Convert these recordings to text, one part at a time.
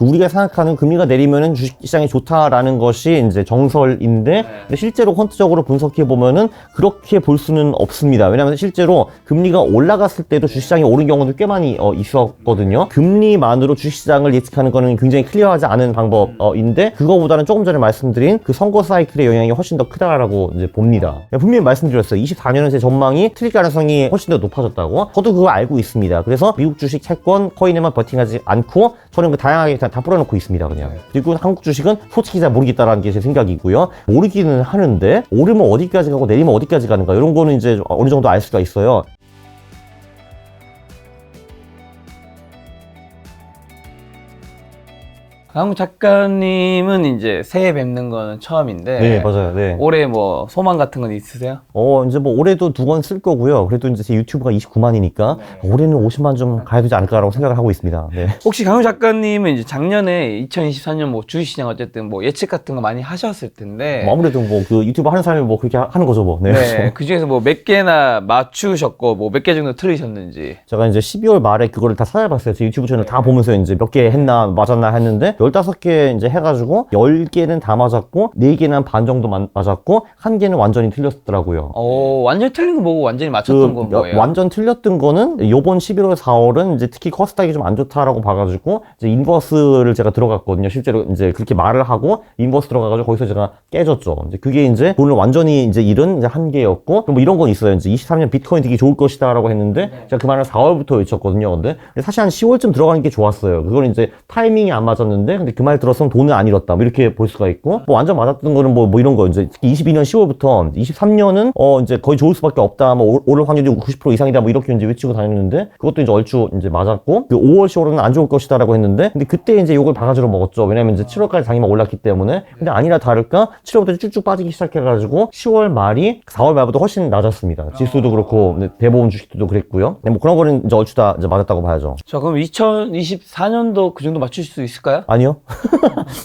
우리가 생각하는 금리가 내리면은 주식시장이 좋다라는 것이 이제 정설인데 근데 실제로 퀀트적으로 분석해 보면은 그렇게 볼 수는 없습니다. 왜냐하면 실제로 금리가 올라갔을 때도 주식시장이 오른 경우도 꽤 많이 있었거든요. 금리만으로 주식시장을 예측하는 거는 굉장히 클리어하지 않은 방법인데 그거보다는 조금 전에 말씀드린 그 선거 사이클의 영향이 훨씬 더 크다라고 이제 봅니다. 분명히 말씀드렸어요. 24년은 제 전망이 틀릴 가능성이 훨씬 더 높아졌다고. 저도 그거 알고 있습니다. 그래서 미국 주식, 채권, 코인에만 버팅하지 않고 저는 그 다양하게 다 풀어놓고 있습니다. 그냥. 그리고 한국 주식은 솔직히 잘 모르겠다라는 게 제 생각이고요. 모르기는 하는데 오르면 어디까지 가고 내리면 어디까지 가는가 이런 거는 이제 어느 정도 알 수가 있어요. 강욱 작가님은 이제 새해 뵙는 거는 처음인데 네, 맞아요. 네. 올해 뭐 소망 같은 건 있으세요? 이제 뭐 올해도 2권 쓸 거고요. 그래도 이제 제 유튜브가 29만이니까 올해는 50만 좀 가야 되지 않을까라고 생각을 하고 있습니다. 네. 혹시 강욱 작가님은 이제 작년에 2024년 뭐 주식시장 어쨌든 뭐 예측 같은 거 많이 하셨을 텐데 아무래도 뭐 그 유튜브 하는 사람이 뭐 그렇게 하는 거죠, 뭐. 네. 네, 그 중에서 뭐 몇 개나 맞추셨고 뭐 몇 개 정도 틀리셨는지. 제가 이제 12월 말에 그거를 다 찾아봤어요. 제 유튜브 채널 다 보면서 이제 몇 개 했나 맞았나 했는데 15개 이제 해가지고 10개는 다 맞았고 4개는 반 정도 맞았고 1개는 완전히 틀렸더라고요. 완전히 틀린 거 보고 완전히 맞췄던 건 뭐예요? 완전 틀렸던 거는 요번 11월 4월은 이제 특히 코스닥이 좀 안 좋다라고 봐가지고 이제 인버스를 제가 들어갔거든요. 실제로 이제 그렇게 말을 하고 인버스 들어가가지고 거기서 제가 깨졌죠. 이제 그게 이제 돈을 완전히 이제 잃은 이제 한계였고 뭐 이런 건 있어요. 이제 23년 비트코인 되게 좋을 것이다라고 했는데 제가 그 말을 4월부터 외쳤거든요. 근데 사실 한 10월쯤 들어가는 게 좋았어요. 그건 이제 타이밍이 안 맞았는데 근데 그 말 들었으면 돈은 안 잃었다. 뭐 이렇게 볼 수가 있고 뭐 완전 맞았던 거는 뭐 이런 거 이제 특히 22년 10월부터 23년은 이제 거의 좋을 수밖에 없다. 뭐 오를 확률이 90% 이상이다. 뭐 이렇게 이제 외치고 다녔는데 그것도 이제 얼추 이제 맞았고 그 5월 10월은 안 좋을 것이다라고 했는데 근데 그때 이제 욕을 바가지로 먹었죠. 왜냐면 이제 7월까지 장이만 올랐기 때문에 근데 아니나 다를까 7월부터 쭉쭉 빠지기 시작해가지고 10월 말이 4월 말보다 훨씬 낮았습니다. 지수도 그렇고 대부분 주식도 그랬고요. 뭐 그런 거는 이제 얼추 다 이제 맞았다고 봐야죠. 자, 그럼 2024년도 그 정도 맞추실 수 있을까요? 아니요.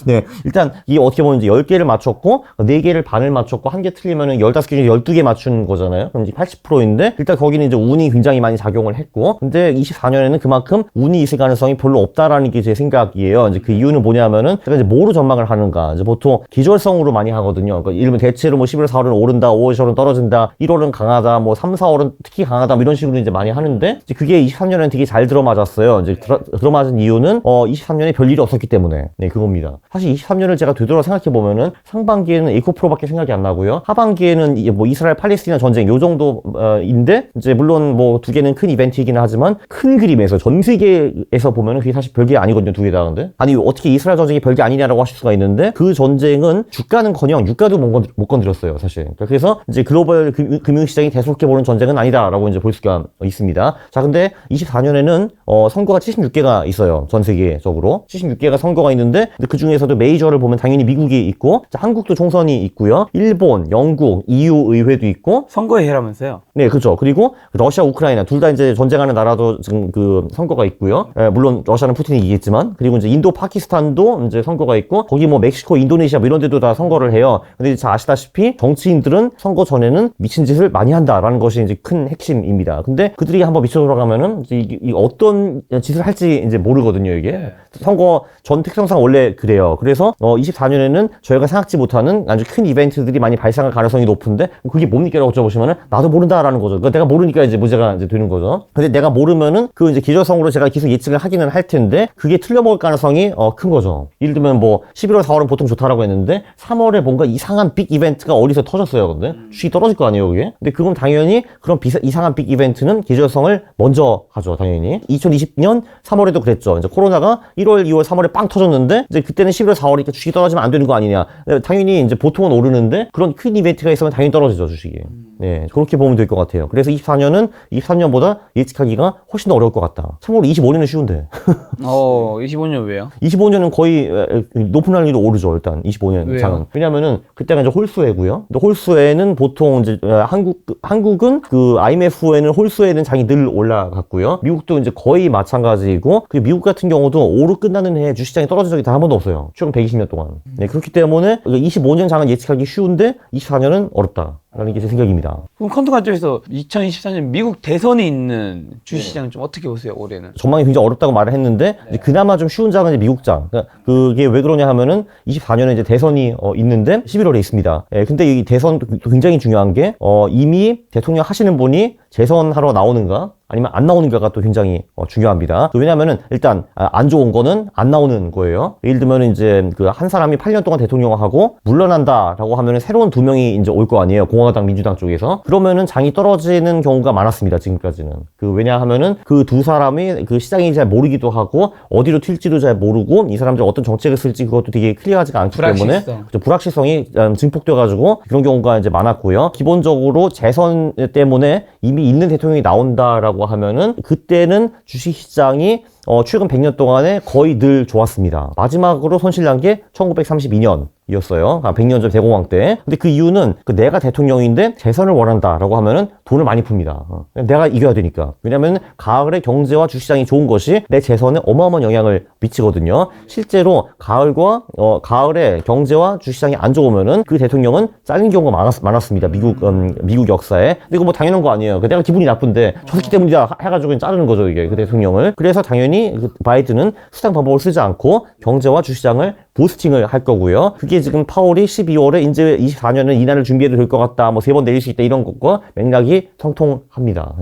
네. 일단, 이게 어떻게 보면 이제 10개를 맞췄고, 4개를 반을 맞췄고, 1개 틀리면은 15개 중에 12개 맞춘 거잖아요. 그럼 이제 80%인데, 일단 거기는 이제 운이 굉장히 많이 작용을 했고, 근데 24년에는 그만큼 운이 있을 가능성이 별로 없다라는 게 제 생각이에요. 이제 그 이유는 뭐냐면은, 제가 이제 뭐로 전망을 하는가. 이제 보통 기절성으로 많이 하거든요. 그러니까 이러면 대체로 뭐 11월 4월은 오른다, 5월 10월은 떨어진다, 1월은 강하다, 뭐 3, 4월은 특히 강하다, 뭐 이런 식으로 이제 많이 하는데, 이제 그게 23년에는 되게 잘 들어맞았어요. 이제 들어맞은 이유는, 23년에 별일이 없었기 때문에. 네, 그겁니다. 사실 23년을 제가 되돌아 생각해보면은 상반기에는 에코프로밖에 생각이 안 나고요. 하반기에는 뭐 이스라엘 팔레스티나 전쟁 요 정도인데 이제 물론 뭐 2개는 큰 이벤트이긴 하지만 큰 그림에서 전 세계에서 보면은 그게 사실 별게 아니거든요. 2개 다. 근데 아니 어떻게 이스라엘 전쟁이 별게 아니냐라고 하실 수가 있는데 그 전쟁은 주가는커녕 유가도 못 건드렸어요. 사실. 그래서 이제 글로벌 금융시장이 대속해 보는 전쟁은 아니다라고 이제 볼 수가 있습니다. 자, 근데 24년에는 선거가 76개가 있어요. 전 세계적으로 76개가 선거가 있는데 그 중에서도 메이저를 보면 당연히 미국이 있고 한국도 총선이 있고요. 일본, 영국, EU 의회도 있고 선거의 해라면서요? 네, 그렇죠. 그리고 러시아, 우크라이나 둘 다 이제 전쟁하는 나라도 지금 그 선거가 있고요. 물론 러시아는 푸틴이 이기겠지만 그리고 이제 인도, 파키스탄도 이제 선거가 있고 거기 뭐 멕시코, 인도네시아 뭐 이런 데도 다 선거를 해요. 근데 잘 아시다시피 정치인들은 선거 전에는 미친 짓을 많이 한다라는 것이 이제 큰 핵심입니다. 근데 그들이 한번 미쳐 돌아가면은 이제 어떤 짓을 할지 이제 모르거든요, 이게. 선거 전 특성상 원래 그래요. 그래서 24년에는 저희가 생각지 못하는 아주 큰 이벤트들이 많이 발생할 가능성이 높은데 그게 뭡니까라고 여쭤보시면은 나도 모른다라는 거죠. 그러니까 내가 모르니까 이제 문제가 이제 되는 거죠. 근데 내가 모르면은 그 이제 기저성으로 제가 계속 예측을 하기는 할 텐데 그게 틀려먹을 가능성이 큰 거죠. 예를 들면 뭐 11월 4월은 보통 좋다라고 했는데 3월에 뭔가 이상한 빅 이벤트가 어디서 터졌어요. 근데 주식이 떨어질 거 아니에요, 그게. 근데 그건 당연히 그런 이상한 빅 이벤트는 기저성을 먼저 하죠, 당연히. 2020년 3월에도 그랬죠. 이제 코로나가 1월, 2월, 3월에 빵 터졌는데 이제 그때는 11월, 4월이니까 주식이 떨어지면 안 되는 거 아니냐. 당연히 이제 보통은 오르는데 그런 큰 이벤트가 있으면 당연히 떨어지죠, 주식이. 네, 그렇게 보면 될 것 같아요. 그래서 24년은 23년보다 예측하기가 훨씬 더 어려울 것 같다. 참고로 25년은 쉬운데. 25년 왜요? 25년은 거의 높은 확률로 오르죠, 일단. 25년 장은. 왜냐면은 그때가 이제 홀수회고요. 근데 홀수회는 보통 이제 한국은 그 IMF 후에는 홀수회는 장이 늘 올라갔고요. 미국도 이제 거의 마찬가지이고 그 미국 같은 경우도 5로 끝나는 해에 주식장이 떨어진 적이 단 한 번도 없어요. 최근 120년 동안. 네, 그렇기 때문에 25년 장은 예측하기 쉬운데 24년은 어렵다. 라는 게 제 생각입니다. 그럼 컨트 관점에서 2024년 미국 대선이 있는 주식시장 좀 어떻게 보세요, 올해는? 전망이 굉장히 어렵다고 말을 했는데 이제 그나마 좀 쉬운 장은 이제 미국장. 그러니까 그게 왜 그러냐 하면은 24년에 이제 대선이 있는데 11월에 있습니다. 예, 근데 이 대선도 굉장히 중요한 게 이미 대통령 하시는 분이 재선하러 나오는가 아니면 안 나오는가가 또 굉장히 중요합니다. 왜냐하면은 일단 안 좋은 거는 안 나오는 거예요. 예를 들면 이제 그 한 사람이 8년 동안 대통령을 하고 물러난다라고 하면은 새로운 2명이 이제 올 거 아니에요. 공화당, 민주당 쪽에서. 그러면은 장이 떨어지는 경우가 많았습니다. 지금까지는. 왜냐하면은 그 두 사람이 그 시장이 잘 모르기도 하고 어디로 튈지도 잘 모르고 이 사람들이 어떤 정책을 쓸지 그것도 되게 클리어하지가 않기 때문에 불확실성이 증폭돼가지고 그런 경우가 이제 많았고요. 기본적으로 재선 때문에 이미 있는 대통령이 나온다라고 하면은 그때는 주식시장이 최근 100년 동안에 거의 늘 좋았습니다. 마지막으로 손실난 게 1932년 이었어요. 100년 전 대공황 때. 근데 그 이유는 내가 대통령인데 재선을 원한다라고 하면은 돈을 많이 풉니다. 내가 이겨야 되니까. 왜냐면 가을에 경제와 주시장이 좋은 것이 내 재선에 어마어마한 영향을 미치거든요. 실제로 가을에 경제와 주시장이 안 좋으면은 그 대통령은 잘린 경우가 많았습니다. 미국 역사에. 근데 이거 뭐 당연한 거 아니에요. 내가 기분이 나쁜데 저 새끼 때문이다 해가지고 자르는 거죠, 이게 그 대통령을. 그래서 당연히 바이든은 수당 방법을 쓰지 않고 경제와 주시장을 부스팅을 할 거고요. 그게 지금 파월이 12월에 이제 24년은 이날을 준비해도 될 것 같다. 뭐 3번 내릴 수 있다. 이런 것과 맥락이 성통합니다.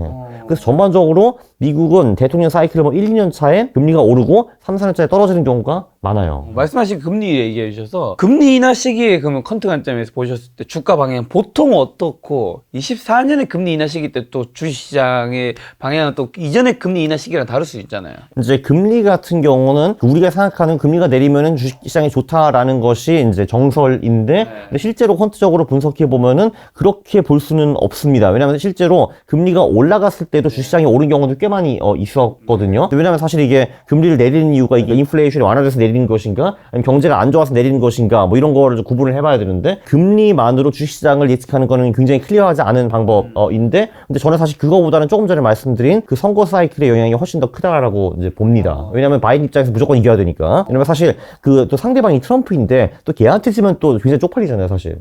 그래서 전반적으로 미국은 대통령 사이클을 1, 2년 차에 금리가 오르고 3, 4년 차에 떨어지는 경우가 많아요. 말씀하신 금리 얘기해 주셔서 금리 인하 시기에 그러면 컨트 관점에서 보셨을 때 주가 방향 보통 어떻고 24년에 금리 인하 시기 때 또 주식시장의 방향은 또 이전에 금리 인하 시기랑 다를 수 있잖아요. 이제 금리 같은 경우는 우리가 생각하는 금리가 내리면은 주식시장이 좋다라는 것이 이제 정설인데 근데 실제로 퀀트적으로 분석해 보면은 그렇게 볼 수는 없습니다. 왜냐하면 실제로 금리가 올라갔을 때도 주식시장이 오른 경우도 꽤 많이 있었거든요. 왜냐하면 사실 이게 금리를 내리는 이유가 이게 인플레이션이 완화돼서 내리는 것인가 아니면 경제가 안 좋아서 내리는 것인가 뭐 이런 거를 좀 구분을 해봐야 되는데 금리만으로 주식시장을 예측하는 거는 굉장히 클리어하지 않은 방법인데 근데 저는 사실 그거보다는 조금 전에 말씀드린 그 선거 사이클의 영향이 훨씬 더 크다라고 이제 봅니다. 왜냐하면 바이든 입장에서 무조건 이겨야 되니까. 왜냐면 사실 그 또 상대방이 트럼프인데 또 걔한테 지면 또 굉장히 쪽팔리잖아요, 사실.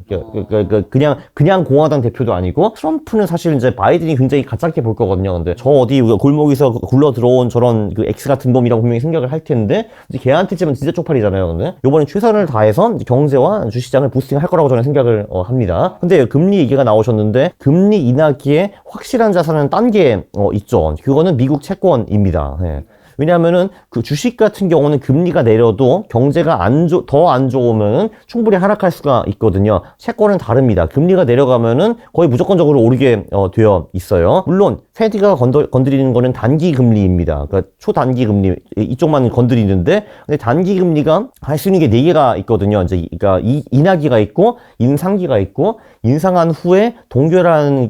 그냥 공화당 대표도 아니고 트럼프는 사실 이제 바이든이 굉장히 가짜게 볼 거거든요. 근데 저 어디 골목에서 굴러 들어온 저런 그 X 같은 놈이라고 분명히 생각을 할 텐데 이제 걔한테 지면 진짜 쪽팔리잖아요. 근데 요번에 최선을 다해서 이제 경제와 주시장을 부스팅할 거라고 저는 생각을 합니다. 근데 금리 얘기가 나오셨는데 금리 인하기에 확실한 자산은 딴 게 있죠. 그거는 미국 채권입니다. 예. 왜냐하면은 그 주식 같은 경우는 금리가 내려도 경제가 더 안 좋으면은 충분히 하락할 수가 있거든요. 채권은 다릅니다. 금리가 내려가면은 거의 무조건적으로 오르게 되어 있어요. 물론 페드가 건드리는 거는 단기 금리입니다. 그러니까 초단기 금리 이쪽만 건드리는데 근데 단기 금리가 할 수 있는 게 4개가 있거든요. 이제 그러니까 인하기가 있고 인상기가 있고 인상한 후에 동결하는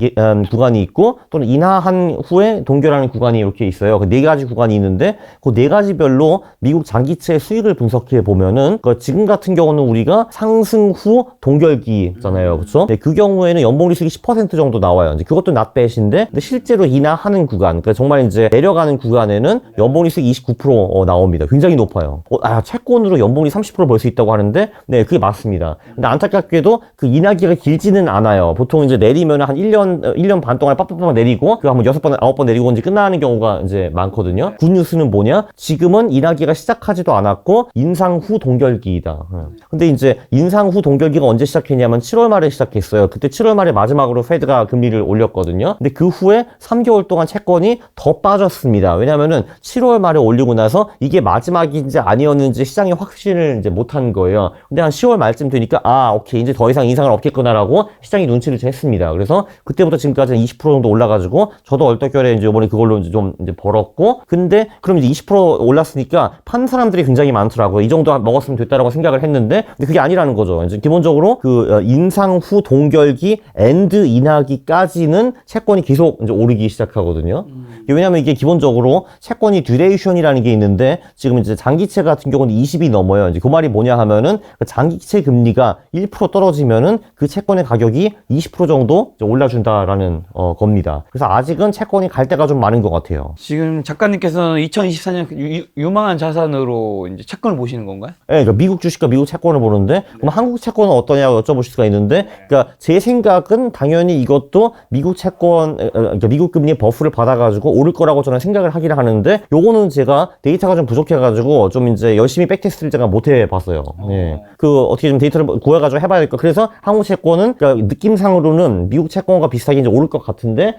구간이 있고 또는 인하한 후에 동결하는 구간이 이렇게 있어요. 그 4가지 구간이 있는데 그 4가지별로 미국 장기채 수익을 분석해 보면은 지금 같은 경우는 우리가 상승 후 동결기잖아요. 그렇죠? 네, 그 경우에는 연봉리 수익이 10% 정도 나와요. 이제 그것도 not bad인데 근데 실제로 인하하는 구간, 그러니까 정말 이제 내려가는 구간에는 연봉리 수익 29% 나옵니다. 굉장히 높아요. 채권으로 연봉리 30% 벌 수 있다고 하는데 네, 그게 맞습니다. 근데 안타깝게도 그 인하기가 길지는 않아요. 보통 이제 내리면 한 1년 반 동안 빡빡빡 내리고 그 한번 6번, 9번 내리고 이제 끝나는 경우가 이제 많거든요. 굿뉴스는 뭐냐? 지금은 인하기가 시작하지도 않았고 인상 후 동결기이다. 근데 이제 인상 후 동결기가 언제 시작했냐면 7월 말에 시작했어요. 그때 7월 말에 마지막으로 페드가 금리를 올렸거든요. 근데 그 후에 3개월 동안 채권이 더 빠졌습니다. 왜냐면은 7월 말에 올리고 나서 이게 마지막인지 아니었는지 시장이 확신을 이제 못한 거예요. 근데 한 10월 말쯤 되니까 오케이 이제 더 이상 인상을 없겠구나라고 시장이 눈치를 챘습니다. 그래서 그때부터 지금까지는 20% 정도 올라가지고 저도 얼떨결에 이제 이번에 그걸로 이제 좀 이제 벌었고 근데 그럼 이제 20% 올랐으니까 판 사람들이 굉장히 많더라고요. 이 정도 먹었으면 됐다라고 생각을 했는데 근데 그게 아니라는 거죠. 이제 기본적으로 그 인상 후 동결기 엔드 인하기까지는 채권이 계속 이제 오르기 시작하거든요. 왜냐하면 이게 기본적으로 채권이 듀레이션이라는 게 있는데 지금 이제 장기채 같은 경우는 20이 넘어요. 이제 그 말이 뭐냐 하면은 그 장기채 금리가 1% 떨어지면은 그 채권의 가격이 20% 정도 이제 올라준다라는 겁니다. 그래서 아직은 채권이 갈 데가 좀 많은 것 같아요. 지금 작가님께서는 2024년 유망한 자산으로 이제 채권을 보시는 건가요? 네, 그러니까 미국 주식과 미국 채권을 보는데 그럼 한국 채권은 어떠냐고 여쭤보실 수가 있는데 그러니까 제 생각은 당연히 이것도 미국 채권 그러니까 미국 금리의 버프를 받아가지고 오를 거라고 저는 생각을 하긴 하는데 요거는 제가 데이터가 좀 부족해가지고 좀 이제 열심히 백테스트를 제가 못 해봤어요. 네. 그 어떻게 좀 데이터를 구해가지고 해봐야 될 거. 그래서 한국 채권은 그러니까 느낌상으로는 미국 채권과 비슷하게 이제 오를 것 같은데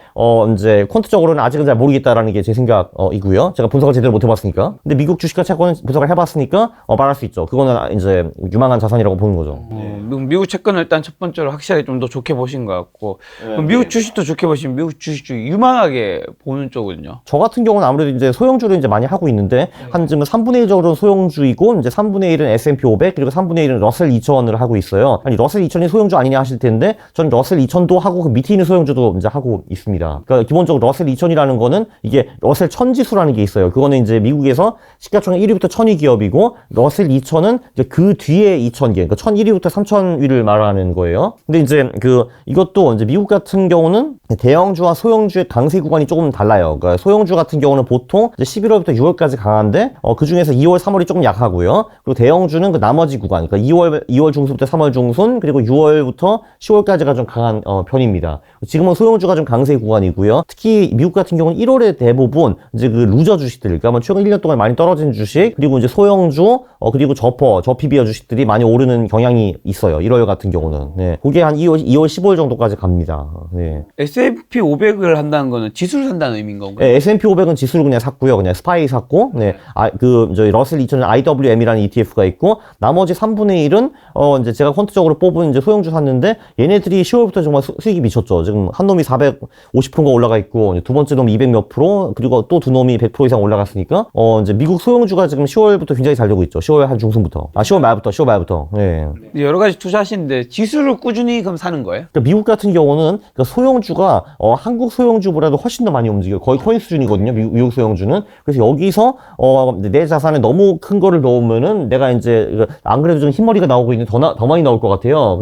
이제 퀀트적으로는 아직은 잘 모르겠다라는 게 제 생각이고요. 제가 분석을 제대로 못 해봤으니까. 근데 미국 주식과 채권은 분석을 해봤으니까 말할 수 있죠. 그거는 이제 유망한 자산이라고 보는 거죠. 미국 채권을 일단 첫 번째로 확실하게 좀 더 좋게 보신 것 같고 그럼 미국 주식도 좋게 보시면 미국 주식 중 유망하게 보는 쪽은요? 저 같은 경우는 아무래도 이제 소형주를 이제 많이 하고 있는데 한 지금 3분의 1 정도는 소형주이고 이제 3분의 1은 S&P 500 그리고 3분의 1은 러셀 2000을 하고 있어요. 아니 러셀 2000이 소형주 아니냐 하실 텐데 전 러셀 2000도 하고 그 밑에 있는 소형주도 이제 하고 있습니다. 그러니까 기본적으로 러셀 2000이라는 거는 이게 러셀 1000 지수라는 게 있어요. 그거는 이제 미국에서 시가총액 1위부터 1000위 기업이고 러셀 2000은 이제 그 뒤에 2000개 그러니까 1001위부터 3000위를 말하는 거예요. 근데 이제 이것도 이제 미국 같은 경우는 대형주와 소형주의 강세 구간이 조금 달라요. 그러니까 소형주 같은 경우는 보통 이제 11월부터 6월까지 강한데 그 중에서 2월, 3월이 조금 약하고요. 그리고 대형주는 그 나머지 구간, 그러니까 2월 중순부터 3월 중순 그리고 6월부터 10월까지가 좀 강한 편입니다. 지금은 소형주가 좀 강세 구간이고요. 특히 미국 같은 경우는 1월에 대부분 이제 그 루저 주식들, 그러니까 뭐 최근 1년 동안 많이 떨어진 주식, 그리고 이제 소형주, 그리고 저피비어 주식들이 많이 오르는 경향이 있어요. 1월 같은 경우는. 네. 그게 한 2월, 15일 정도까지 갑니다. 네. S&P 500을 한다는 거는 지수를 산다는 의미인 건가요? 네, S&P 500은 지수를 그냥 샀고요. 그냥 스파이 샀고, 네. 저희 러셀 2000은 IWM이라는 ETF가 있고, 나머지 3분의 1은, 이제 제가 퀀트적으로 뽑은 이제 소형주 샀는데, 얘네들이 10월부터 정말 수익이 미쳤죠. 지금 한 놈이 450%가 올라가 있고, 두 번째 놈이 200 몇 프로, 그리고 또 두 놈이 100% 이상 올라갔으니까, 이제 미국 소형주가 지금 10월부터 굉장히 잘 되고 있죠. 10월 한 중순부터. 10월 말부터. 네. 여러 가지 투자하시는데 지수를 꾸준히 그럼 사는 거예요? 그러니까 미국 같은 경우는 그러니까 소형주가 한국 소형주보다도 훨씬 더 많이 움직여요. 거의 코인 수준이거든요. 미국 소형주는. 그래서 여기서 내 자산에 너무 큰 거를 넣으면은 내가 이제 안 그래도 좀 흰머리가 나오고 있는데 더 많이 나올 것 같아요.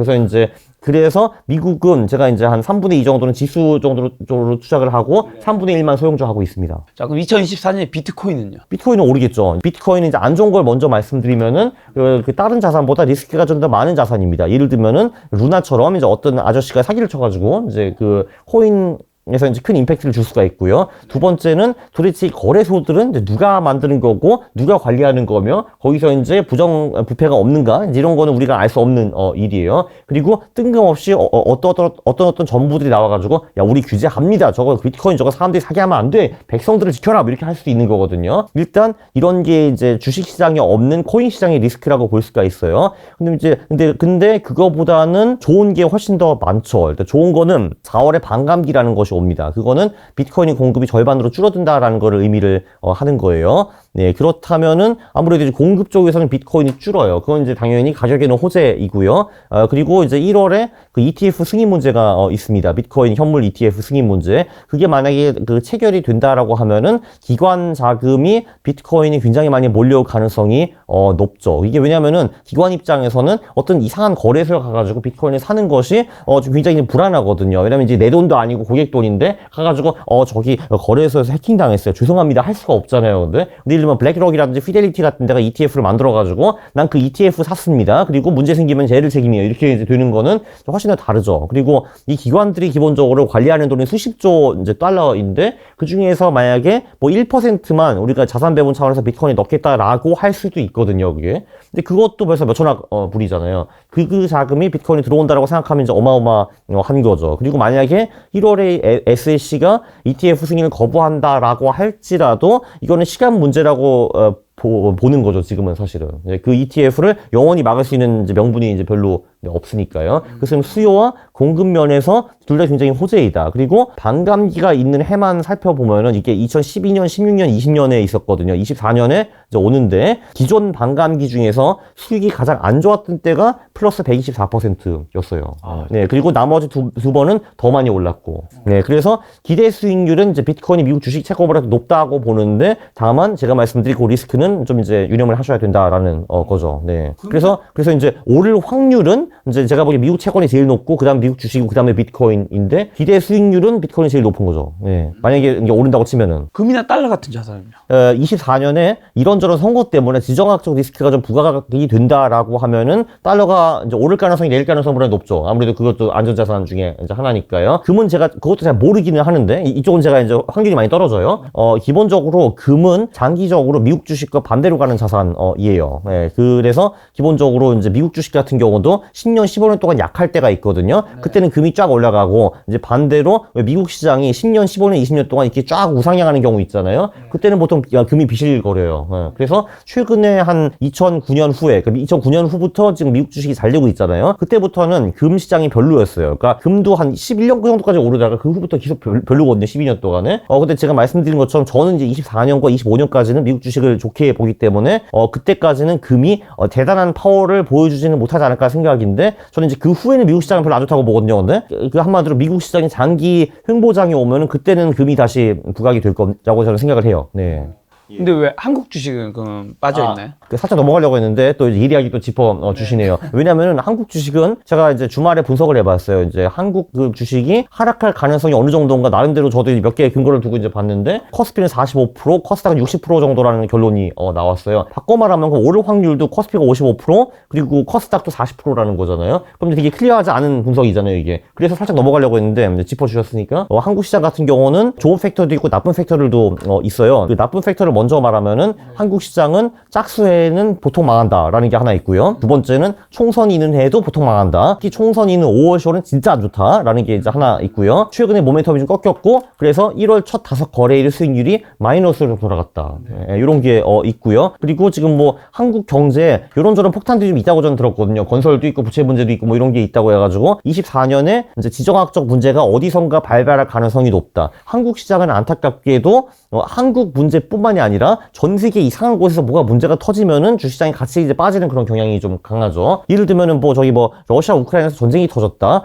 그래서 미국은 제가 이제 한 3분의 2 정도는 지수 정도로 투자를 하고 3분의 1만 소형주 하고 있습니다. 자, 그럼 2024년에 비트코인은요? 비트코인은 오르겠죠. 비트코인은 이제 안 좋은 걸 먼저 말씀드리면은 그 다른 자산보다 리스크가 좀 더 많은 자산입니다. 예를 들면은 루나처럼 이제 어떤 아저씨가 사기를 쳐가지고 이제 그 코인 에서 이제 큰 임팩트를 줄 수가 있고요. 두 번째는 도대체 이 거래소들은 이제 누가 만드는 거고 누가 관리하는 거며 거기서 이제 부패가 없는가 이런 거는 우리가 알 수 없는 일이에요. 그리고 뜬금없이 어떤 정부들이 나와가지고 야 우리 규제합니다. 저거 비트코인 저거 사람들이 사기하면 안 돼. 백성들을 지켜라. 뭐 이렇게 할 수도 있는 거거든요. 일단 이런 게 이제 주식 시장에 없는 코인 시장의 리스크라고 볼 수가 있어요. 근데 그거보다는 좋은 게 훨씬 더 많죠. 일단 좋은 거는 4월에 반감기라는 것이 옵니다. 그거는 비트코인 공급이 절반으로 줄어든다라는 거를 의미를 하는 거예요. 네, 그렇다면은 아무래도 이제 공급 쪽에서는 비트코인이 줄어요. 그건 이제 당연히 가격에는 호재이고요. 그리고 이제 1월에 그 ETF 승인 문제가 있습니다. 비트코인 현물 ETF 승인 문제. 그게 만약에 그 체결이 된다라고 하면은 기관 자금이 비트코인이 굉장히 많이 몰려올 가능성이 높죠. 이게 왜냐면은 기관 입장에서는 어떤 이상한 거래소에 가가지고 비트코인을 사는 것이 좀 굉장히 불안하거든요. 왜냐면 이제 내 돈도 아니고 고객 돈인데 가가지고 저기 거래소에서 해킹당했어요. 죄송합니다. 할 수가 없잖아요. 근데 예를 들면 블랙록이라든지 피델리티 같은 데가 ETF를 만들어가지고 난 그 ETF 샀습니다. 그리고 문제 생기면 쟤를 책임이에요. 이렇게 이제 되는 거는 훨씬 더 다르죠. 그리고 이 기관들이 기본적으로 관리하는 돈이 수십조 이제 달러인데 그 중에서 만약에 뭐 1%만 우리가 자산 배분 차원에서 비트코인에 넣겠다라고 할 수도 있거든요. 그게. 근데 그것도 벌써 몇천억 불이잖아요. 그 자금이 비트코인에 들어온다라고 생각하면 이제 어마어마한 거죠. 그리고 만약에 1월에 SEC가 ETF 승인을 거부한다라고 할지라도 이거는 시간 문제라고 보는 거죠. 지금은 사실은 그 ETF를 영원히 막을 수 있는 이제 명분이 이제 별로 네, 없으니까요. 그래서 수요와 공급 면에서 둘 다 굉장히 호재이다. 그리고 반감기가 있는 해만 살펴보면은 이게 2012년, 16년, 20년에 있었거든요. 24년에 이제 오는데 기존 반감기 중에서 수익이 가장 안 좋았던 때가 플러스 124%였어요. 네, 그리고 나머지 두 번은 더 많이 올랐고. 네, 그래서 기대 수익률은 이제 비트코인이 미국 주식 채권보다 높다고 보는데 다만 제가 말씀드린 그 리스크는 좀 이제 유념을 하셔야 된다라는 거죠. 네. 그래서 이제 오를 확률은 이제 제가 보기에 미국 채권이 제일 높고 그다음 미국 주식이고 그다음에 비트코인인데 기대 수익률은 비트코인이 제일 높은 거죠. 네. 만약에 이게 오른다고 치면은 금이나 달러 같은 자산은요? 24년에 이런저런 선거 때문에 지정학적 리스크가 좀 부각이 된다라고 하면은 달러가 이제 오를 가능성이 내릴 가능성보다 높죠. 아무래도 그것도 안전자산 중에 이제 하나니까요. 금은 제가 그것도 잘 모르기는 하는데 이쪽은 제가 이제 확률이 많이 떨어져요. 기본적으로 금은 장기적으로 미국 주식과 반대로 가는 자산이에요. 네, 그래서 기본적으로 이제 미국 주식 같은 경우도 10년, 15년 동안 약할 때가 있거든요. 그때는 금이 쫙 올라가고 이제 반대로 미국 시장이 10년, 15년, 20년 동안 이렇게 쫙 우상향하는 경우 있잖아요. 그때는 보통 금이 비실거려요. 네, 그래서 최근에 한 2009년 후에, 2009년 후부터 지금 미국 주식이 잘 되고 있잖아요. 그때부터는 금 시장이 별로였어요. 그러니까 금도 한 11년 정도까지 오르다가 그 후부터 계속 별로거든요. 12년 동안에. 근데 제가 말씀드린 것처럼 저는 이제 24년과 25년까지는 미국 주식을 좋게 보기 때문에 그때까지는 금이 대단한 파워를 보여주지는 못하지 않을까 생각인데 저는 이제 그 후에는 미국 시장은 별로 안 좋다고 보거든요. 근데 그 한마디로 미국 시장이 장기 횡보장이 오면은 그때는 금이 다시 부각이 될 거라고 저는 생각을 해요. 네. 근데 왜 한국 주식은 그럼 빠져있나요? 살짝 넘어가려고 했는데 또 일 이야기 또 짚어 주시네요. 왜냐면은 한국 주식은 제가 이제 주말에 분석을 해봤어요. 이제 한국 그 주식이 하락할 가능성이 어느 정도인가 나름대로 저도 몇 개의 근거를 두고 이제 봤는데 커스피는 45%, 코스닥은 60% 정도라는 결론이 나왔어요. 바꿔 말하면 그 오를 확률도 커스피가 55% 그리고 코스닥도 40%라는 거잖아요. 그럼 되게 클리어하지 않은 분석이잖아요, 이게. 그래서 살짝 넘어가려고 했는데 짚어주셨으니까 한국 시장 같은 경우는 좋은 팩터도 있고 나쁜 팩터들도 있어요. 그 나쁜 팩터를 먼저 말하면은 한국 시장은 짝수해는 보통 망한다라는 게 하나 있고요. 두 번째는 총선이 있는 해에도 보통 망한다. 특히 총선이 있는 5월, 10월은 진짜 안 좋다라는 게 이제 하나 있고요. 최근에 모멘텀이 좀 꺾였고 그래서 1월 첫 5거래일 수익률이 마이너스로 돌아갔다. 네, 이런 게 있고요. 그리고 지금 뭐 한국 경제 이런저런 폭탄들이 좀 있다고 저는 들었거든요. 건설도 있고 부채 문제도 있고 뭐 이런 게 있다고 해가지고 24년에 이제 지정학적 문제가 어디선가 발발할 가능성이 높다. 한국 시장은 안타깝게도 한국 문제뿐만이 아니라 전 세계 이상한 곳에서 뭐가 문제가 터지면은 주시장이 같이 이제 빠지는 그런 경향이 좀 강하죠. 예를 들면은 뭐 저기 뭐 러시아 우크라이나에서 전쟁이 터졌다.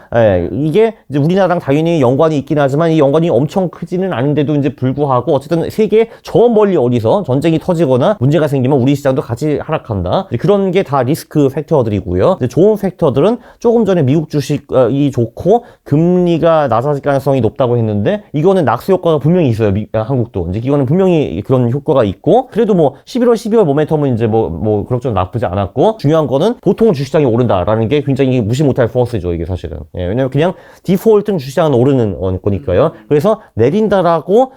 이게 이제 우리나라랑 당연히 연관이 있긴 하지만 이 연관이 엄청 크지는 않은데도 이제 불구하고 어쨌든 세계 저 멀리 어디서 전쟁이 터지거나 문제가 생기면 우리 시장도 같이 하락한다. 그런 게 다 리스크 팩터들이고요. 좋은 팩터들은 조금 전에 미국 주식이 좋고 금리가 낮아질 가능성이 높다고 했는데 이거는 낙수 효과가 분명히 있어요. 한국도 이제 이거는 분명히 그런 효과가 있고 그래도 뭐 11월, 12월 모멘텀은 이제 뭐 그럭저럭 나쁘지 않았고 중요한 거는 보통 주식시장이 오른다라는 게 굉장히 무시 못할 포스죠, 이게 사실은. 왜냐면 그냥 디폴트는 주식시장은 오르는 거니까요. 그래서 내린다라고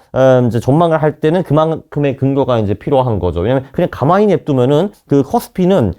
이제 전망을 할 때는 그만큼의 근거가 이제 필요한 거죠. 왜냐면 그냥 가만히 냅두면은 그 커스피는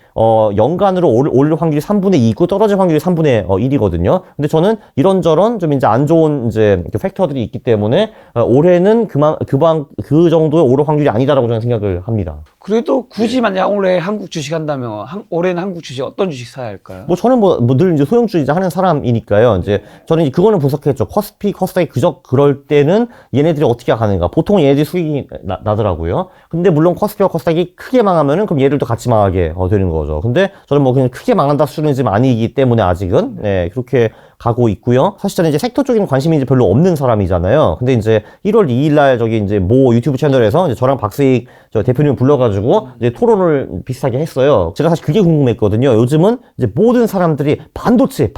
연간으로 오를 확률이 3분의 2고 떨어질 확률이 3분의 1이거든요. 근데 저는 이런저런 좀 이제 안 좋은 이제 팩터들이 있기 때문에 올해는 그 정도의 오를 확률이 아니다라고 저는 생각을 합니다. 그래도 굳이 만약 올해 한국 주식 한다면 올해는 한국 주식 어떤 주식 사야 할까요? 뭐 저는 늘 이제 소형주의자 하는 사람이니까요. 이제 저는 이제 그거는 분석했죠. 코스닥이 그럴 때는 얘네들이 어떻게 가는가. 보통 얘네들이 수익이 나더라고요. 근데 물론 코스닥이 크게 망하면은 그럼 얘들도 같이 망하게 되는 거죠. 근데 저는 뭐 그냥 크게 망한다 수준은 지금 아니기 때문에 아직은 그렇게 가고 있고요. 사실 저는 이제 섹터 쪽에는 관심이 이제 별로 없는 사람이잖아요. 근데 이제 1월 2일 날 저기 이제 모 유튜브 채널에서 이제 저랑 박세익 저 대표님 불러가지고 이제 토론을 비슷하게 했어요. 제가 사실 그게 궁금했거든요. 요즘은 이제 모든 사람들이 반도체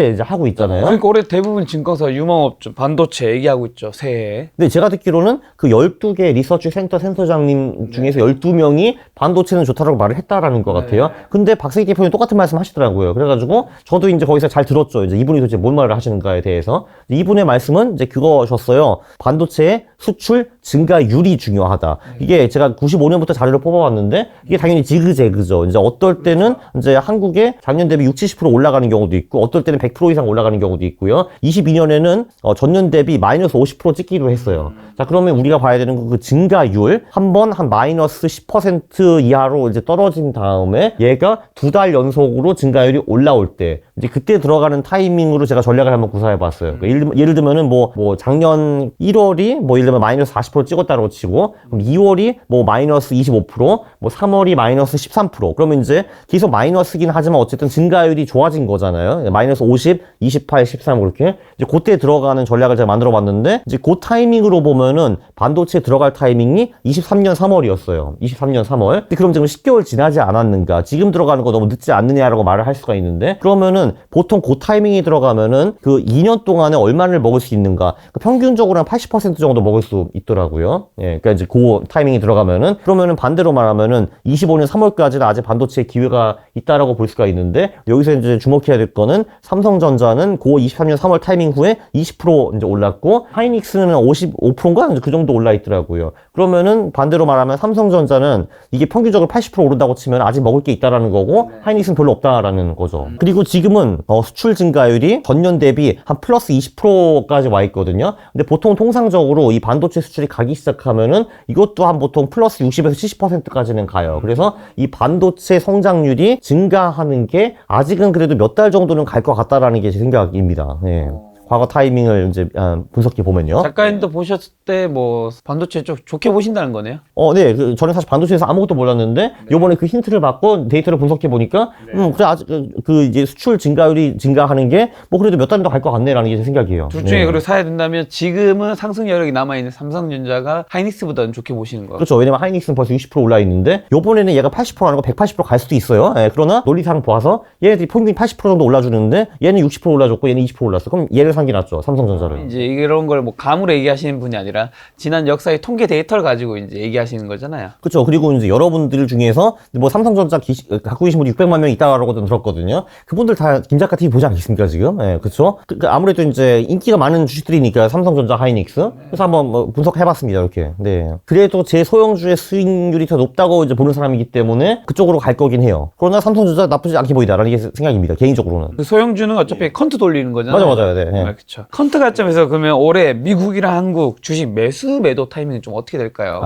이제 하고 있잖아요. 그러니까 올해 대부분 증권사 유망업종 반도체 얘기하고 있죠, 새해. 근데 제가 듣기로는 그 12개 리서치 센터장님 중에서 12명이 반도체는 좋다라고 말을 했다라는 것 같아요. 근데 박세익 대표님 똑같은 말씀 하시더라고요. 그래가지고 저도 이제 거기서 잘 들었죠. 이제 이분이 도대체 뭔 말을 하시는가에 대해서. 이분의 말씀은 이제 그거셨어요. 반도체의 수출 증가율이 중요하다. 이게 제가 95년부터 자료를 뽑아왔는데 이게 당연히 지그재그죠. 이제 어떨 때는 이제 한국에 작년 대비 60-70% 올라가는 경우도 있고 어떨 때는 100% 이상 올라가는 경우도 있고요. 22년에는 전년 대비 마이너스 50% 찍기도 했어요. 자, 그러면 우리가 봐야 되는 건 그 증가율 한 번 한 마이너스 10% 이하로 이제 떨어진 다음에 얘가 2달 연속으로 증가율이 올라올 때 이제 그때 들어가는 타이밍으로 제가 전략을 한번 구사해 봤어요. 그러니까 예를 들면은 뭐 작년 1월이 뭐 예를 들면 마이너스 40% 찍었다고 치고 그럼 2월이 뭐 마이너스 25%, 뭐 3월이 마이너스 13%. 그러면 이제 계속 마이너스긴 하지만 어쨌든 증가율이 좋아진 거잖아요. 마이너스 50, 28, 13 그렇게. 이제 그때 들어가는 전략을 제가 만들어 봤는데 이제 그 타이밍으로 보면은 반도체 들어갈 타이밍이 23년 3월이었어요. 23년 3월. 그럼 지금 10개월 지나지 않았는가? 지금 들어가는 거 너무 늦지 않느냐라고 말을 할 수가 있는데 그러면은 보통 그 타이밍이 들어가면은 그 2년 동안에 얼마를 먹을 수 있는가? 평균적으로 한 80% 정도 먹을 수 있더라고요. 예, 그러니까 이제 그 타이밍이 들어가면은 그러면은 반대로 말하면은 25년 3월까지는 아직 반도체 기회가 있다라고 볼 수가 있는데 여기서 이제 주목해야 될 거는 삼성전자는 그 23년 3월 타이밍 후에 20% 이제 올랐고 하이닉스는 55%인가 그 정도 올라 있더라고요. 그러면은 반대로 말하면 삼성전자는 이게 평균적으로 80% 오른다고 치면 아직 먹을 게 있다라는 거고 하이닉스는 별로 없다라는 거죠. 그리고 지금은 수출 증가율이 전년 대비 한 플러스 20%까지 와 있거든요. 근데 보통 통상적으로 이 반도체 수출이 가기 시작하면은 이것도 한 보통 플러스 60에서 70%까지는 가요. 그래서 이 반도체 성장률이 증가하는 게 아직은 그래도 몇 달 정도는 갈 것 같다라는 게 제 생각입니다. 예. 과거 타이밍을 이제 분석해 보면요. 작가님도 보셨을 때 뭐 반도체 쪽 좋게 보신다는 거네요? 네. 저는 사실 반도체에서 아무것도 몰랐는데 요번에 그 힌트를 받고 데이터를 분석해 보니까 그래 아직 이제 수출 증가율이 증가하는 게 뭐 그래도 몇 달은 더 갈 것 같네라는 게 제 생각이에요. 둘 중에 네. 그리고 사야 된다면 지금은 상승 여력이 남아있는 삼성전자가 하이닉스보다는 좋게 보시는 거예요. 그렇죠. 왜냐면 하이닉스는 벌써 60% 올라 있는데 요번에는 얘가 80% 아니고 180%갈 수도 있어요. 예, 그러나 논리상 봐서 얘네들이 평균 80% 정도 올라주는데 얘는 60% 올라줬고 얘는 20% 올랐어. 그럼 얘를 산 게 낫죠. 삼성전자를. 이제 이런 걸 뭐 감으로 얘기하시는 분이 아니라 지난 역사의 통계 데이터를 가지고 이제 얘기하시는 거잖아요. 그렇죠. 그리고 이제 여러분들 중에서 뭐 삼성전자 갖고 계신 분이 600만 명 있다라고 들었거든요. 그분들 다 김작가 TV 보지 않겠습니까 지금? 예, 그렇죠. 아무래도 이제 인기가 많은 주식들이니까 삼성전자, 하이닉스. 그래서 한번 뭐 분석해봤습니다 이렇게. 네. 그래도 제 소형주의 수익률이 더 높다고 이제 보는 사람이기 때문에 그쪽으로 갈 거긴 해요. 그러나 삼성전자 나쁘지 않게 보이다라는 게 생각입니다. 개인적으로는. 그 소형주는 어차피 컨트 돌리는 거잖아요. 맞아요. 네. 네. 그렇죠. 컨트 관점에서 그러면 올해 미국이랑 한국 주식 매수 매도 타이밍은 좀 어떻게 될까요?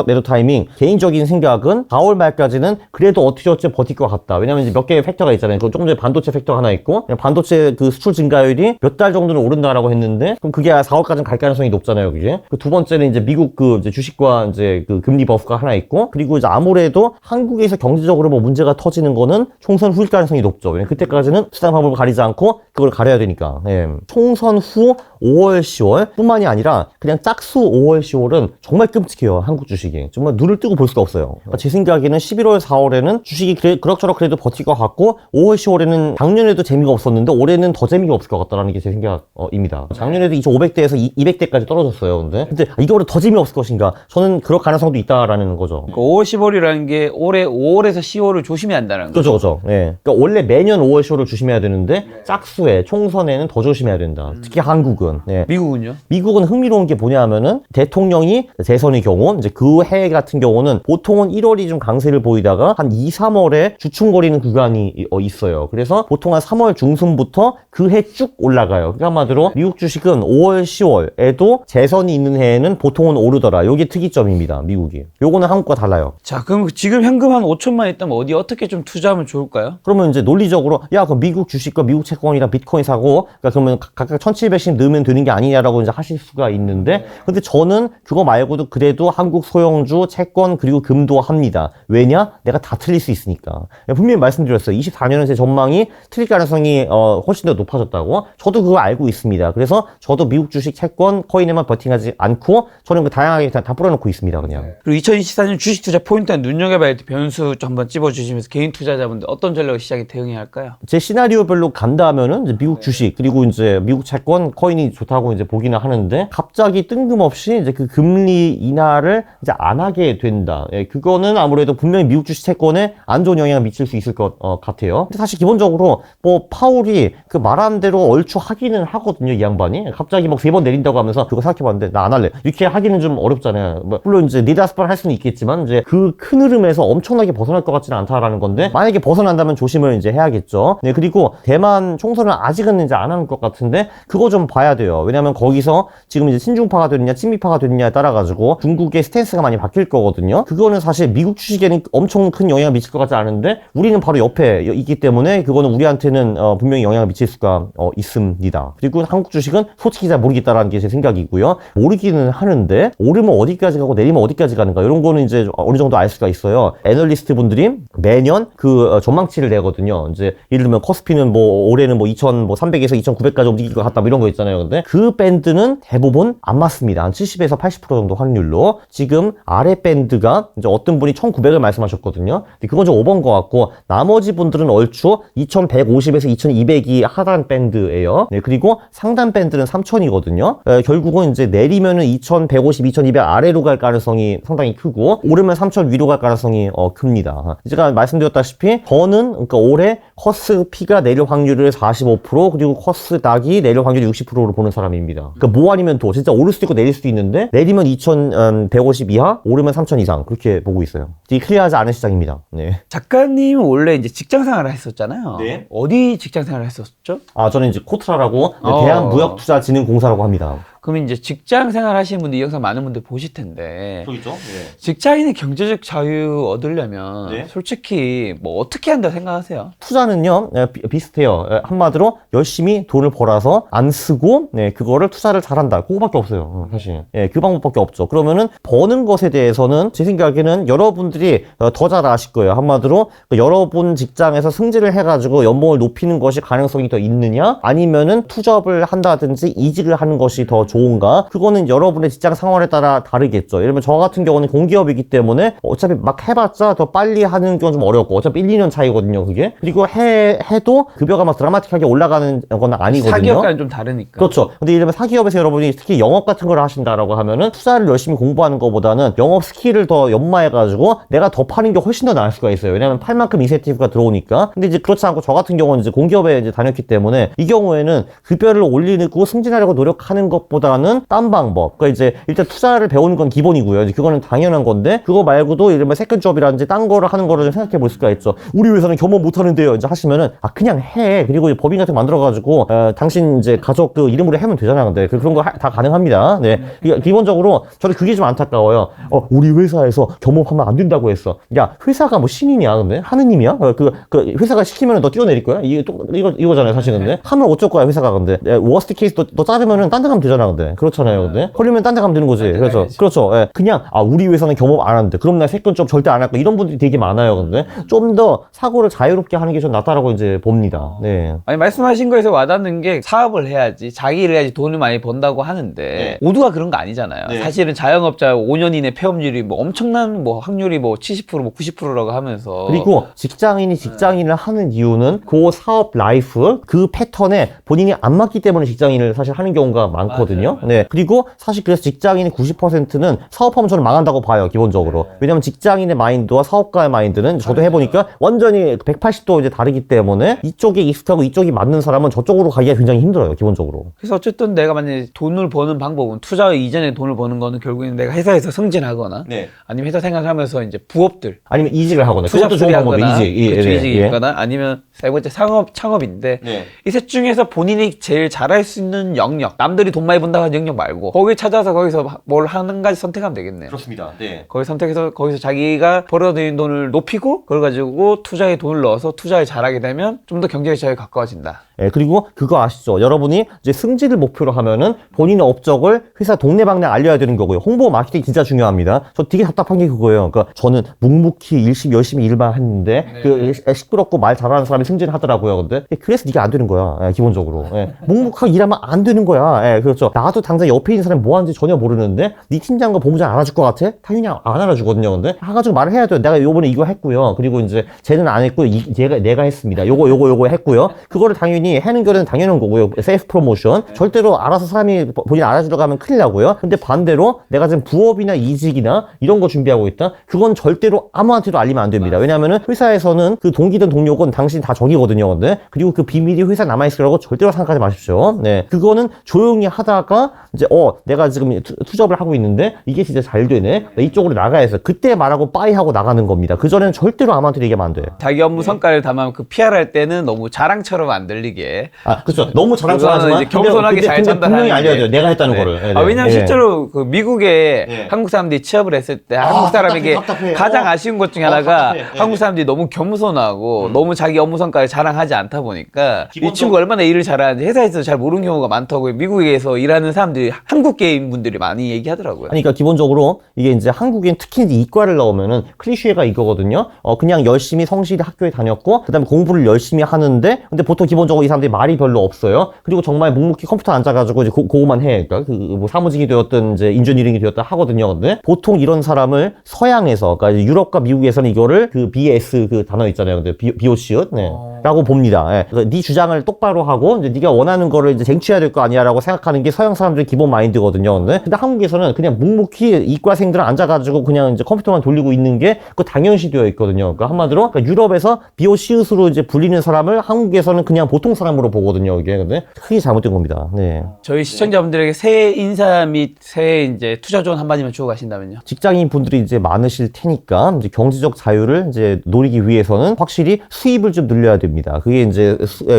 매도 타이밍. 개인적인 생각은 4월 말까지는 그래도 어찌어찌 버틸 것 같다. 왜냐면 이제 몇 개의 팩터가 있잖아요. 그 조금 전에 반도체 팩터가 하나 있고, 반도체 그 수출 증가율이 몇 달 정도는 오른다라고 했는데, 그럼 그게 4월까지는 갈 가능성이 높잖아요, 그게. 그 두 번째는 이제 미국 그 이제 주식과 이제 그 금리 버프가 하나 있고, 그리고 이제 아무래도 한국에서 경제적으로 뭐 문제가 터지는 거는 총선 후일 가능성이 높죠. 왜냐면 그때까지는 수단 방법을 가리지 않고 그걸 가려야 되니까. 예. 총선 후 5월, 10월 뿐만이 아니라 그냥 짝수 5월, 10월은 정말 끔찍해요. 한국 주식이. 정말 눈을 뜨고 볼 수가 없어요. 그러니까 제 생각에는 11월, 4월에는 주식이 그럭저럭 그래도 버틸 것 같고 5월, 10월에는 작년에도 재미가 없었는데 올해는 더 재미가 없을 것 같다라는 게 제 생각입니다. 작년에도 2,500대에서 200대까지 떨어졌어요. 근데 이거보다 더 재미없을 것인가? 저는 그럴 가능성도 있다라는 거죠. 그러니까 5월, 10월이라는 게 올해 5월에서 10월을 조심해야 한다는 거죠. 그렇죠. 예. 그러니까 원래 매년 5월, 10월을 조심해야 되는데 짝수에 총선에는 더 조심해야 된다. 특히 한국은. 예. 미국은요? 미국은 흥미로운 게 뭐냐면은 대통령이 재선의 경우 이제 그 해 같은 경우는 보통은 1월이 좀 강세를 보이다가 한 2, 3월에 주춤거리는 구간이 있어요. 그래서 보통 한 3월 중순부터 그 해 쭉 올라가요. 그러니까 한마디로 미국 주식은 5월, 10월에도 재선이 있는 해에는 보통은 오르더라. 요게 특이점입니다. 미국이. 요거는 한국과 달라요. 자, 그럼 지금 현금 한 5천만 있다면 어디 어떻게 좀 투자하면 좋을까요? 그러면 이제 논리적으로 그럼 미국 주식과 미국 채권이랑 비트코인 사고 그러니까 그러면 각각 1,700씩 넣으면 되는 게 아니냐라고 이제 하실 수가 있는데 근데 저는 그거 말고도 그래도 한국 소형주 채권 그리고 금도 합니다. 왜냐? 내가 다 틀릴 수 있으니까. 분명히 말씀드렸어요. 24년은 제 전망이 틀릴 가능성이 훨씬 더 높아졌다고. 저도 그거 알고 있습니다. 그래서 저도 미국 주식 채권 코인에만 버팅하지 않고 저는 그 다양하게 다 뿌려놓고 있습니다. 그냥. 그리고 2024년 주식 투자 포인트는 눈여겨봐야 될 변수 좀 한번 찝어주시면서 개인 투자자분들 어떤 전략을 시장에 대응해야 할까요? 제 시나리오별로 간다면은 이제 미국 주식 그리고 이제 미국 미국 채권 코인이 좋다고 이제 보기는 하는데 갑자기 뜬금없이 이제 그 금리 인하를 이제 안 하게 된다. 예, 그거는 아무래도 분명히 미국 주식 채권에 안 좋은 영향을 미칠 수 있을 것 같아요. 근데 사실 기본적으로 뭐 파월이 그 말한 대로 얼추 하기는 하거든요, 이 양반이. 갑자기 막 3번 내린다고 하면서 그거 생각해봤는데 나 안 할래. 이렇게 하기는 좀 어렵잖아요. 뭐 물론 이제 4-5번 할 수는 있겠지만 이제 그 큰 흐름에서 엄청나게 벗어날 것 같지는 않다라는 건데 만약에 벗어난다면 조심을 이제 해야겠죠. 네, 그리고 대만 총선은 아직은 이제 안 하는 것 같은데 그거 좀 봐야 돼요. 왜냐면 거기서 지금 이제 친중파가 되느냐 친미파가 되느냐에 따라 가지고 중국의 스탠스가 많이 바뀔 거거든요. 그거는 사실 미국 주식에는 엄청 큰 영향을 미칠 것 같지 않은데 우리는 바로 옆에 있기 때문에 그거는 우리한테는 분명히 영향을 미칠 수가 있습니다. 그리고 한국 주식은 솔직히 잘 모르겠다라는 게 제 생각이고요. 모르기는 하는데 오르면 어디까지 가고 내리면 어디까지 가는가 이런 거는 이제 어느 정도 알 수가 있어요. 애널리스트 분들이 매년 그 전망치를 내거든요. 이제 예를 들면 코스피는 뭐 올해는 뭐 2,300에서 2,900까지 움직일 것 같다 뭐 이런 거 있잖아요. 근데 그 밴드는 대부분 안 맞습니다. 한 70에서 80% 정도 확률로 지금 아래 밴드가 이제 어떤 분이 1,900을 말씀하셨거든요. 근데 그건 좀 오버인 것 같고 나머지 분들은 얼추 2,150에서 2,200이 하단 밴드예요. 네, 그리고 상단 밴드는 3,000이거든요. 결국은 이제 내리면은 2,150, 2,200 아래로 갈 가능성이 상당히 크고 오르면 3,000 위로 갈 가능성이 큽니다. 제가 말씀드렸다시피 저는 그러니까 올해 코스피가 내릴 확률을 45% 그리고 코스닥이 내릴 확률을 60%로 보는 사람입니다. 그러니까 뭐 아니면 도 진짜 오를 수도 있고 내릴 수도 있는데 내리면 2,150 이하, 오르면 3,000 이상 그렇게 보고 있어요. 이 클리어하지 않은 시장입니다. 네. 작가님은 원래 이제 직장 생활을 했었잖아요. 네. 어디 직장 생활을 했었죠? 저는 이제 코트라라고 대한무역투자진흥공사라고 합니다. 그러면 이제 직장 생활 하시는 분들 이 영상 많은 분들 보실 텐데 그렇죠. 네. 직장인의 경제적 자유 얻으려면 네. 솔직히 뭐 어떻게 한다 생각하세요? 투자는요 비슷해요. 한마디로 열심히 돈을 벌어서 안 쓰고 그거를 투자를 잘한다. 그거밖에 없어요. 사실 그 방법밖에 없죠. 그러면은 버는 것에 대해서는 제 생각에는 여러분들이 더 잘 아실 거예요. 한마디로 여러분 직장에서 승진을 해가지고 연봉을 높이는 것이 가능성이 더 있느냐 아니면은 투잡을 한다든지 이직을 하는 것이 더 좋은가? 그거는 여러분의 직장 상황에 따라 다르겠죠. 예를 들면 저 같은 경우는 공기업이기 때문에 어차피 막 해봤자 더 빨리 하는 건 좀 어렵고 어차피 1, 2년 차이거든요, 그게. 그리고 해도 급여가 막 드라마틱하게 올라가는 건 아니거든요. 사기업과는 좀 다르니까. 그렇죠. 근데 예를 들면 사기업에서 여러분이 특히 영업 같은 걸 하신다라고 하면은 투자를 열심히 공부하는 것보다는 영업 스킬을 더 연마해가지고 내가 더 파는 게 훨씬 더 나을 수가 있어요. 왜냐면 팔 만큼 인센티브가 들어오니까. 근데 이제 그렇지 않고 저 같은 경우는 이제 공기업에 이제 다녔기 때문에 이 경우에는 급여를 올리고 승진하려고 노력하는 것보다는 딴 방법. 그러니까 이제 일단 투자를 배우는 건 기본이고요. 이제 그거는 당연한 건데 그거 말고도 예를 들면 세컨잡이라든지 딴 거를 하는 거를 좀 생각해 볼 수가 있죠. 우리 회사는 겸업 못 하는데요. 이제 하시면은 그냥 해. 그리고 법인 같은 거 만들어가지고 당신 이제 가족 그 이름으로 하면 되잖아. 근데 그런 거 다 가능합니다. 네. 기본적으로 저는 그게 좀 안타까워요. 우리 회사에서 겸업하면 안 된다고 했어. 야, 회사가 뭐 신인이야, 근데 하느님이야? 그 회사가 시키면 너 뛰어내릴 거야? 이거잖아요, 사실 근데 하면 어쩔 거야, 회사가 근데. 워스트 케이스 너 자르면은 딴 데 가면 되잖아, 근데. 그렇잖아요, 근데. 걸리면 딴 데 가면 되는 거지. 그래서 그렇죠. 예. 그냥 우리 회사는 겸업 안 하는데 그럼 나 세컨잡 절대 안 할 거야. 이런 분들이 되게 많아요, 근데. 좀 더 사고를 자유롭게 하는 게 좀 낫다라고 이제 봅니다. 네. 아니 말씀하신 거에서 와닿는 게 사업을 해야지 자기 일을 해야지 돈을 많이 번다고 하는데 모두가 그런 거 아니잖아요. 사실은 자영업자 5년 이내 폐업률이 뭐 엄청난 뭐 확률이 뭐 70% 뭐 90%라고 하면서 그리고 직장인이 직장인을 하는 이유는 그 사업 라이프 그 패턴에 본인이 안 맞기 때문에 직장인을 사실 하는 경우가 많거든요. 맞아요. 네. 그리고 사실 그래서 직장인의 90%는 사업하면 저는 망한다고 봐요, 기본적으로. 왜냐면 직장인의 마인드와 사업가의 마인드는 저도 해보니까 완전히 180도 이제 다르기 때문에 이쪽에 익숙하고 이쪽이 맞는 사람은 저쪽으로 가기가 굉장히 힘들어요, 기본적으로. 그래서 어쨌든 내가 만약에 돈을 버는 방법은 투자 이전에 돈을 버는 거는 결국에는 내가 회사에서 승진하거나 아니면 회사 생활하면서 이제 부업들 아니면 이직을 하거나 그것도 좋은 방법이에요. 이직이거나 아니면 세 번째 창업인데 이 셋 중에서 본인이 제일 잘할 수 있는 영역 남들이 돈 많이 번다고 하는 영역 말고 거기 찾아서 거기서 뭘 한 가지 선택하면 되겠네요. 그렇습니다. 네. 거기 선택해서 거기서 자기가 벌어들인 돈을 높이고 그걸 가지고 투자에 돈을 넣어서 투자를 잘하게 되면 좀 더 경제적 자유에 가까워진다. 예, 그리고 그거 아시죠? 여러분이 이제 승진을 목표로 하면은 본인의 업적을 회사 동네방네 알려야 되는 거고요. 홍보 마케팅 진짜 중요합니다. 저 되게 답답한 게 그거예요. 그러니까 저는 묵묵히 열심히 일만 했는데 그 시끄럽고 말 잘하는 사람이 승진하더라고요. 근데 그래서 이게 안 되는 거야. 예, 기본적으로. 예, 묵묵하게 일하면 안 되는 거야. 예, 그렇죠. 나도 당장 옆에 있는 사람이 뭐 하는지 전혀 모르는데 네 팀장과 본부장 알아줄 것 같아? 당연히 안 알아주거든요. 근데 해가지고 말을 해야 돼요. 내가 요번에 이거 했고요. 그리고 이제 쟤는 안 했고 내가 했습니다. 요거 했고요. 그거를 당연히 해는 결은 당연한 거고요. 셀프 프로모션. 절대로 알아서 사람이 본인 알아주려고 하면 큰일 나고요. 근데 반대로 내가 지금 부업이나 이직이나 이런 거 준비하고 있다? 그건 절대로 아무한테도 알리면 안 됩니다. 왜냐면은 회사에서는 그 동기든 동료건 당신 다 적이거든요. 근데 그리고 그 비밀이 회사 남아있을 거라고 절대로 생각하지 마십시오. 네. 그거는 조용히 하다가 이제 내가 지금 투잡을 하고 있는데 이게 진짜 잘 되네. 이쪽으로 나가야 해서 그때 말하고 빠이 하고 나가는 겁니다. 그전에는 절대로 아무한테도 얘기하면 안 돼요. 자기 업무 성과를 담아 그 PR 할 때는 너무 자랑처럼 안 들리게. 그렇죠. 너무 자랑스러워하지만 이제 겸손하게 잘 근데 분명히 전달하는 알려줘요. 내가 했다는 네. 거를. 왜냐면 실제로 그 미국에 한국 사람들이 취업을 했을 때 한국 사람에게 답답해. 가장 아쉬운 것 중에 하나가 답답해. 한국 사람들이 너무 겸손하고 너무 자기 업무 성과를 자랑하지 않다 보니까 이 기본적- 친구가 얼마나 일을 잘하는지 회사에서 잘 모르는 경우가 많다고 미국에서 일하는 사람들이 한국계인 분들이 많이 얘기하더라고요. 그러니까 기본적으로 이게 이제 한국인 특히 이제 이과를 나오면은 클리셰가 이거거든요. 그냥 열심히 성실히 학교에 다녔고 그다음에 공부를 열심히 하는데 근데 보통 기본적으로 이 사람들이 말이 별로 없어요. 그리고 정말 묵묵히 컴퓨터 앉아가지고 이제 그거만 해. 그러니까 뭐 사무직이 되었든 이제 인저니어링이 되었든 하거든요. 근데 보통 이런 사람을 서양에서 그러니까 유럽과 미국에서는 이거를 그 BS 그 단어 있잖아요. 근데 비오시읒 네. 라고 봅니다. 예. 그러니까 네 주장을 똑바로 하고 이제 네가 원하는 거를 이제 쟁취해야 될 거 아니야라고 생각하는 게 서양 사람들의 기본 마인드거든요. 근데 한국에서는 그냥 묵묵히 이과생들은 앉아가지고 그냥 이제 컴퓨터만 돌리고 있는 게 그 당연시 되어 있거든요. 그러니까 한마디로 그러니까 유럽에서 비오시읒으로 이제 불리는 사람을 한국에서는 그냥 보통 사람으로 보거든요. 이게 근데 크게 잘못된 겁니다. 네. 저희 시청자분들에게 새해 인사 및 새해 이제 투자 조언 한마디만 주고 가신다면요. 직장인 분들이 이제 많으실 테니까 이제 경제적 자유를 이제 노리기 위해서는 확실히 수입을 좀 늘려야 됩니다. 그게 이제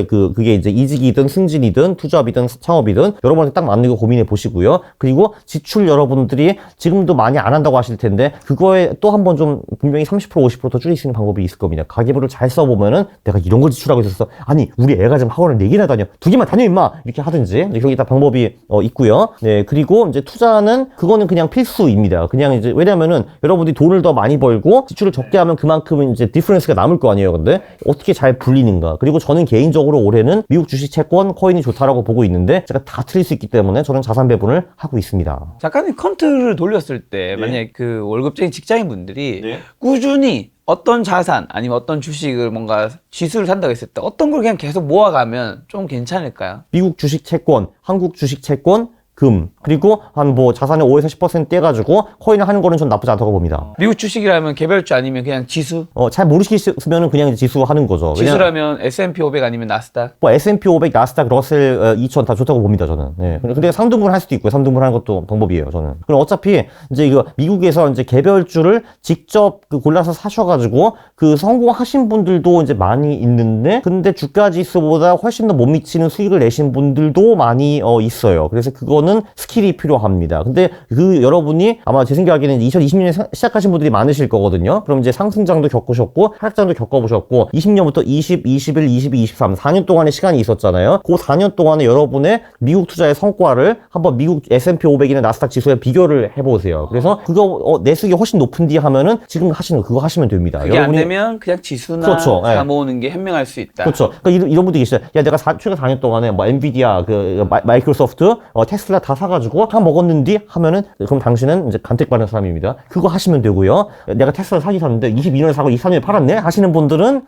그게 이제 이직이든 승진이든 투잡이든 창업이든 여러분한테 딱 맞는 거 고민해 보시고요. 그리고 지출 여러분들이 지금도 많이 안 한다고 하실 텐데 그거에 또 한 번 좀 분명히 30% 50%더 줄일 수 있는 방법이 있을 겁니다. 가계부를 잘 써보면은 내가 이런 걸 지출하고 있었어. 아니 우리 애가 지금 학원을 4개나 다녀. 2개만 다녀 임마. 이렇게 하든지 이제 여기 다 방법이 있고요. 네 그리고 이제 투자는 그거는 그냥 필수입니다. 그냥 이제 왜냐면은 여러분들이 돈을 더 많이 벌고 지출을 적게 하면 그만큼 이제 디퍼런스가 남을 거 아니에요. 근데 어떻게 잘 불리는가. 그리고 저는 개인적으로 올해는 미국 주식 채권 코인이 좋다라고 보고 있는데 제가 다 틀릴 수 있기 때문에 저는 자산 배분을 하고 있습니다. 작가님 컴퓨터를 돌렸을 때 만약에 그 월급쟁이 직장인분들이 꾸준히 어떤 자산 아니면 어떤 주식을 뭔가 지수를 산다고 했을 때 어떤 걸 그냥 계속 모아가면 좀 괜찮을까요? 미국 주식 채권, 한국 주식 채권, 금 그리고 한 뭐 자산의 5에서 10% 떼가지고 코인을 하는 거는 전 나쁘지 않다고 봅니다. 미국 주식이라면 개별주 아니면 그냥 지수? 잘 모르시겠으면 그냥 지수 하는 거죠. 지수라면 S&P 500 아니면 나스닥? 뭐 S&P 500, 나스닥, 러셀 2000 다 좋다고 봅니다, 저는. 네. 근데 3등분 할 수도 있고요. 3등분 하는 것도 방법이에요, 저는. 그럼 어차피 이제 이거 미국에서 이제 개별주를 직접 골라서 사셔가지고 그 성공하신 분들도 이제 많이 있는데 근데 주가 지수보다 훨씬 더 못 미치는 수익을 내신 분들도 많이 있어요. 그래서 그거는 스킬이 필요합니다. 근데 그 여러분이 아마 제 생각에는 2020년에 시작하신 분들이 많으실 거거든요. 그럼 이제 상승장도 겪으셨고 하락장도 겪어보셨고 20년부터 20, 21, 22, 23 4년 동안의 시간이 있었잖아요. 그 4년 동안에 여러분의 미국 투자의 성과를 한번 미국 S&P 500이나 나스닥 지수에 비교를 해보세요. 그래서 그거 내 수익이 훨씬 높은디 하면은 지금 하시는 거 그거 하시면 됩니다. 그게 안 되면 그냥 지수나 그렇죠. 다 모으는 게 현명할 수 있다. 그렇죠. 그러니까 이런 분들이 계시죠. 야, 내가 최근 4년 동안에 뭐 엔비디아, 마이크로소프트, 테슬라 다 사가지고 다 먹었는디 하면은 그럼 당신은 이제 간택받는 사람입니다. 그거 하시면 되고요. 내가 테슬라 사기 샀는데 22년에 사고 23년에 팔았네 하시는 분들은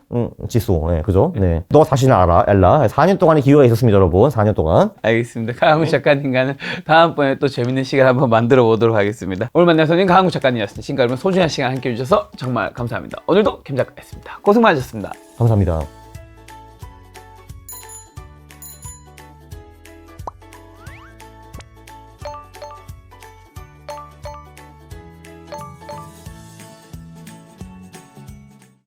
지수, 네, 그죠? 네, 너 자신을 알아, 엘라. 4년 동안의 기회가 있었습니다, 여러분. 4년 동안. 알겠습니다. 강한국 작가님과는 다음번에 또 재밌는 시간 한번 만들어 보도록 하겠습니다. 오늘 만난 손님 강한국 작가님이었습니다. 지금까지 소중한 시간 함께 해주셔서 정말 감사합니다. 오늘도 김 작가였습니다. 고생 많으셨습니다. 감사합니다.